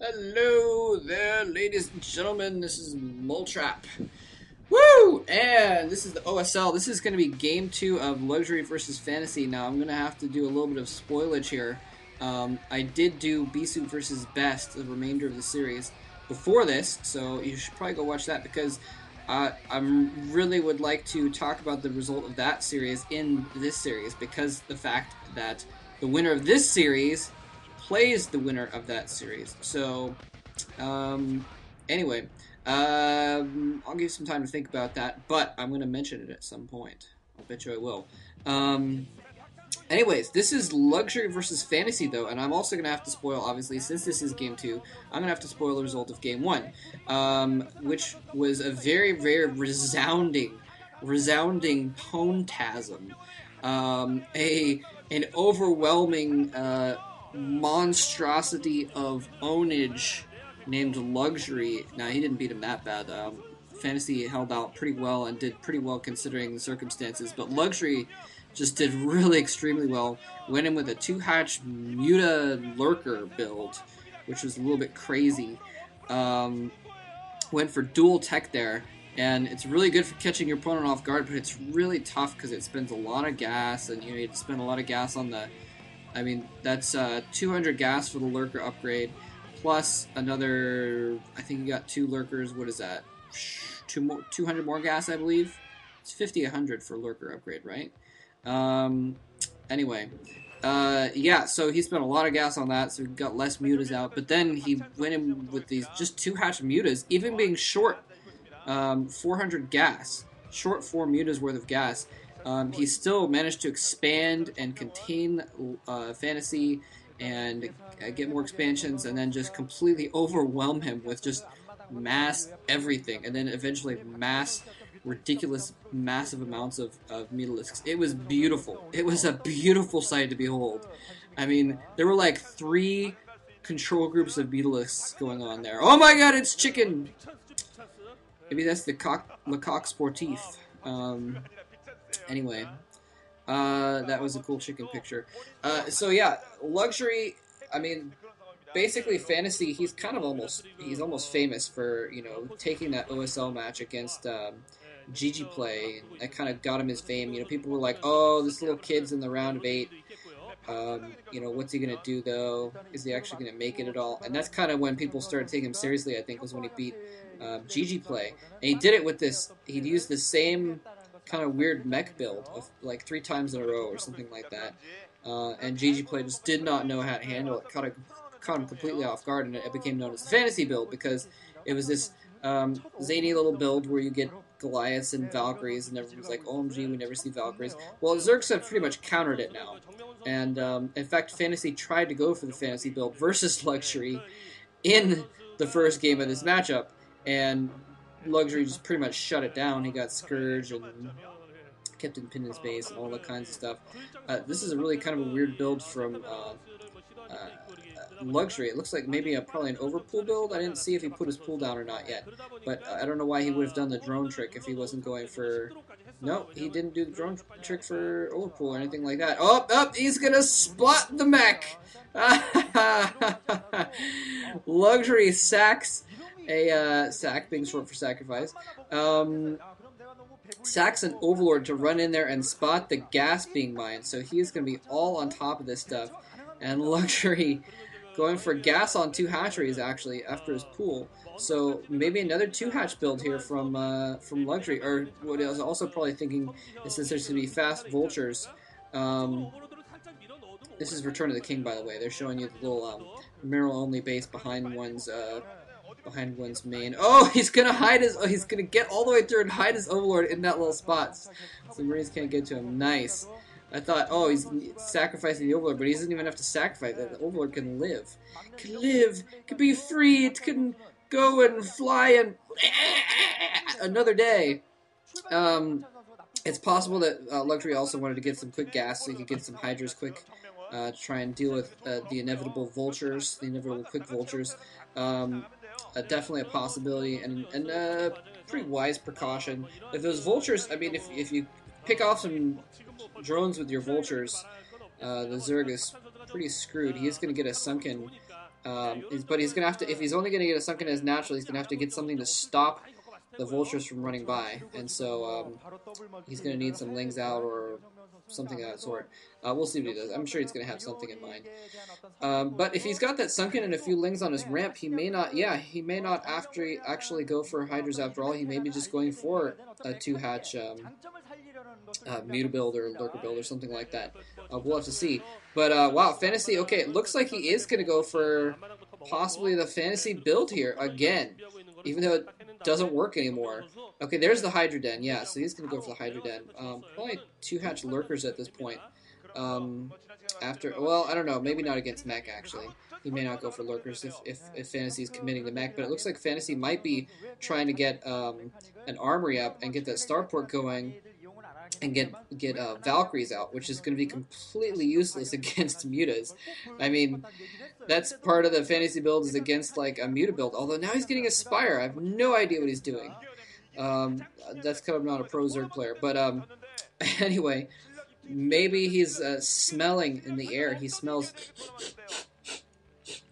Hello there, ladies and gentlemen. This is Moltrap. Woo! And this is the OSL. This is going to be game 2 of Luxury versus Fantasy. Now, I'm going to have to do a little bit of spoilage here. I did do BaToo versus Best, the remainder of the series, before this, so you should probably go watch that because I really would like to talk about the result of that series in this series because the fact that the winner of this series plays the winner of that series. So, anyway, I'll give you some time to think about that, but I'm going to mention it at some point. I bet you I will. Anyways, this is Luxury versus Fantasy, though, and I'm also going to have to spoil, obviously, since this is Game 2, I'm going to have to spoil the result of Game 1, which was a very, very resounding ponetasm. An overwhelming monstrosity of ownage named Luxury. Now, he didn't beat him that bad. Fantasy held out pretty well and did pretty well considering the circumstances, but Luxury just did really extremely well. Went in with a 2-hatch Muta Lurker build, which was a little bit crazy. Went for dual tech there, and it's really good for catching your opponent off guard, but it's really tough because it spends a lot of gas, and you have to spend a lot of gas on the... I mean, that's 200 gas for the Lurker upgrade, plus another... I think you got 2 Lurkers. What is that? 200 more gas, I believe? It's 50-100 for Lurker upgrade, right? Anyway, yeah, so he spent a lot of gas on that, so he got less mutas out, but then he went in with these just 2-hatch mutas, even being short 400 gas, short 4 mutas worth of gas. He still managed to expand and contain Fantasy and get more expansions, and then just completely overwhelm him with just mass everything, and then eventually mass ridiculous, massive amounts of Mutalisks. It was beautiful. It was a beautiful sight to behold. I mean, there were like 3 control groups of Mutalisks going on there. Oh my god, it's chicken! Maybe that's the Macaque Sportif. Anyway, that was a cool chicken picture. So yeah, Luxury, I mean, basically Fantasy, he's almost famous for, you know, taking that OSL match against GG Play, and that kind of got him his fame. You know, people were like, oh, this little kid's in the round of 8. You know, what's he going to do, though? Is he actually going to make it at all? And that's kind of when people started taking him seriously, I think, was when he beat GG Play. And he did it with this, he'd used the same kind of weird mech build of like 3 times in a row or something like that. And GG Play just did not know how to handle it, caught him completely off guard, and it became known as the Fantasy build because it was this zany little build where you get Goliaths and Valkyries, and everyone's like, OMG, we never see Valkyries. Well, Zergs have pretty much countered it now. And, in fact, Fantasy tried to go for the Fantasy build versus Luxury in the first game of this matchup, and Luxury just pretty much shut it down. He got Scourge and kept in pin in space and all that kinds of stuff. This is a really kind of a weird build from Luxury. It looks like maybe probably an overpool build. I didn't see if he put his pool down or not yet, but I don't know why he would have done the drone trick if he wasn't going for... No, he didn't do the drone trick for overpool or anything like that. Oh, he's gonna spot the mech! Luxury sacks a sack, being short for sacrifice. Sacks an Overlord to run in there and spot the gas being mined, so he's gonna be all on top of this stuff. And Luxury going for gas on 2 hatcheries, actually, after his pool. So maybe another 2-hatch build here from Luxury. Or what I was also probably thinking is, since there's going to be fast vultures, this is Return of the King, by the way. They're showing you the little mineral-only base behind one's main. Oh, he's gonna he's gonna get all the way through and hide his Overlord in that little spot, so the Marines can't get to him. Nice. I thought, oh, he's sacrificing the Overlord, but he doesn't even have to sacrifice it. The Overlord can live. Can be free. It can go and fly and another day. It's possible that Luxury also wanted to get some quick gas so he could get some Hydras quick to try and deal with the inevitable vultures, the inevitable quick vultures. Definitely a possibility, and pretty wise precaution. If those vultures, I mean, if you pick off some drones with your vultures, the Zerg is pretty screwed. He is going to get a sunken But he's gonna have to, if he's only gonna get a sunken as natural, he's gonna have to get something to stop the vultures from running by, and so he's gonna need some lings out or something of that sort. We'll see what he does. I'm sure he's gonna have something in mind. But if he's got that sunken and a few lings on his ramp, he may not. Yeah, he may not actually go for hydras after all. He may be just going for a 2-hatch Muta build or Lurker build or something like that. We'll have to see. But wow, Fantasy. Okay, it looks like he is gonna go for possibly the Fantasy build here again, even though it doesn't work anymore. Okay, there's the Hydra Den. Yeah, so he's gonna go for the Hydra Den. Probably 2-hatch Lurkers at this point. Well, I don't know, maybe not against mech actually. He may not go for Lurkers if Fantasy is committing to mech, but it looks like Fantasy might be trying to get an armory up and get that starport going and get Valkyries out, which is going to be completely useless against mutas. I mean, that's part of the Fantasy build is against like a muta build, although now he's getting a Spire. I have no idea what he's doing. That's kind of not a pro Zerg player, but anyway, maybe he's smelling in the air. He smells.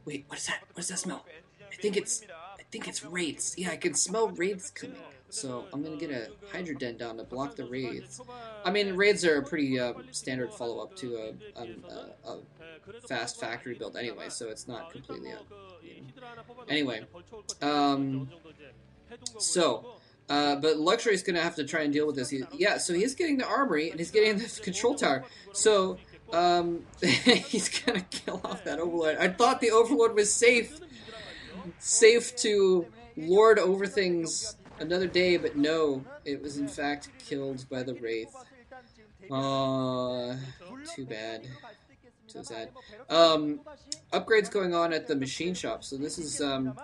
Wait, what is that? What does that smell? I think it's raids. Yeah, I can smell raids coming. So I'm gonna get a Hydra Den down to block the raids. I mean, raids are a pretty standard follow-up to a fast factory build anyway, so it's not completely anyway. But Luxury's gonna have to try and deal with this. So he's getting the armory and he's getting the control tower. So he's gonna kill off that Overlord. I thought the Overlord was safe to lord over things another day, but no, it was in fact killed by the Wraith. Too bad. So sad. Upgrades going on at the machine shop, so this is some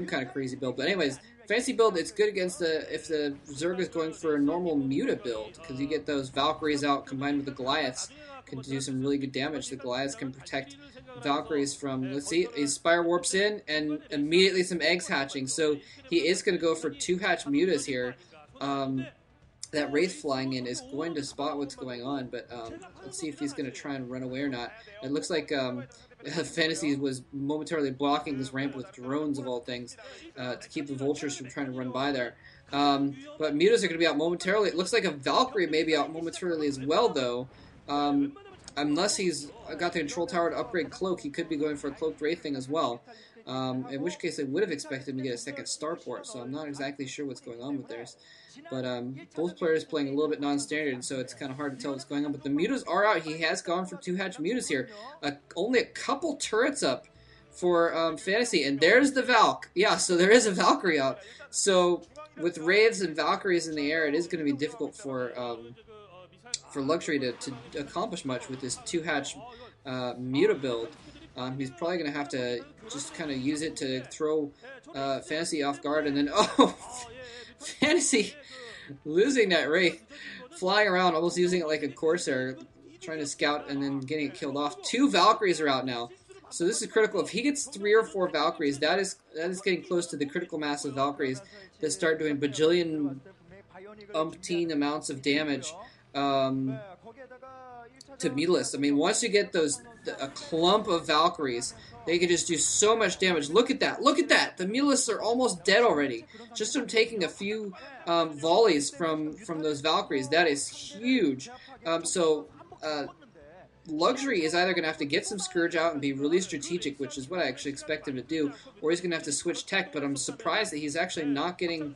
kind of crazy build. But anyways, Fantasy build, it's good against if the Zerg is going for a normal Muta build, because you get those Valkyries out combined with the Goliaths, can do some really good damage. The Goliaths can protect Valkyries from, let's see, a Spire warps in, and immediately some eggs hatching. So he is going to go for 2-hatch Mutas here. That Wraith flying in is going to spot what's going on, but let's see if he's going to try and run away or not. It looks like Fantasy was momentarily blocking this ramp with drones of all things to keep the vultures from trying to run by there. But Mutas are going to be out momentarily. It looks like a Valkyrie may be out momentarily as well, though. Unless he's got the control tower to upgrade Cloak, he could be going for a Cloaked Wraith thing as well. In which case I would have expected him to get a second starport, so I'm not exactly sure what's going on with theirs. But both players playing a little bit non-standard, so it's kind of hard to tell what's going on. But the Mutas are out. He has gone for 2-hatch Mutas here. Only a couple turrets up for Fantasy, and there's the Valk. Yeah, so there is a Valkyrie out. So with Wraiths and Valkyries in the air, it is going to be difficult for Luxury to accomplish much with this 2-hatch Muta build. He's probably going to have to just kind of use it to throw Fantasy off guard, and then, Fantasy losing that Wraith, flying around, almost using it like a Corsair, trying to scout and then getting it killed off. 2 Valkyries are out now, so this is critical. If he gets 3 or 4 Valkyries, that is getting close to the critical mass of Valkyries that start doing bajillion umpteen amounts of damage to Mutalisk. I mean, once you get a clump of Valkyries, they can just do so much damage. Look at that. Look at that. The Mutalisks are almost dead already. Just from taking a few volleys from those Valkyries. That is huge. Luxury is either going to have to get some Scourge out and be really strategic, which is what I actually expect him to do, or he's going to have to switch tech, but I'm surprised that he's actually not getting...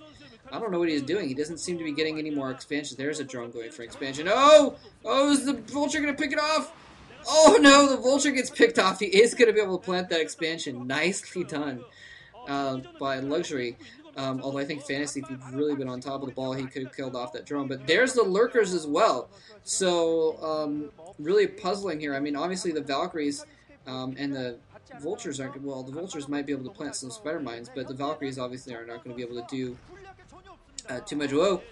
I don't know what he's doing. He doesn't seem to be getting any more expansions. There's a drone going for expansion. Oh, is the Vulture going to pick it off? Oh, no, the Vulture gets picked off. He is going to be able to plant that expansion. Nicely done by Luxury. Although I think Fantasy, if he'd really been on top of the ball, he could have killed off that drone. But there's the Lurkers as well. So, really puzzling here. I mean, obviously the Valkyries and the Vultures aren't... Well, the Vultures might be able to plant some Spider Mines, but the Valkyries obviously are not going to be able to do... too much. Oh,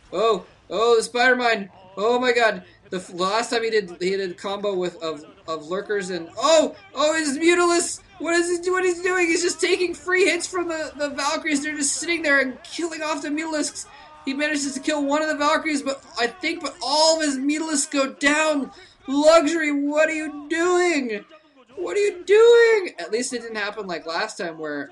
the Spider Mine. Oh my God. The last time he did a combo of Lurkers and his Mutalisk. What is he's doing? He's just taking free hits from the Valkyries. They're just sitting there and killing off the Mutalisks. He manages to kill one of the Valkyries, but all of his Mutalisks go down. Luxury, what are you doing? what are you doing? At least it didn't happen like last time where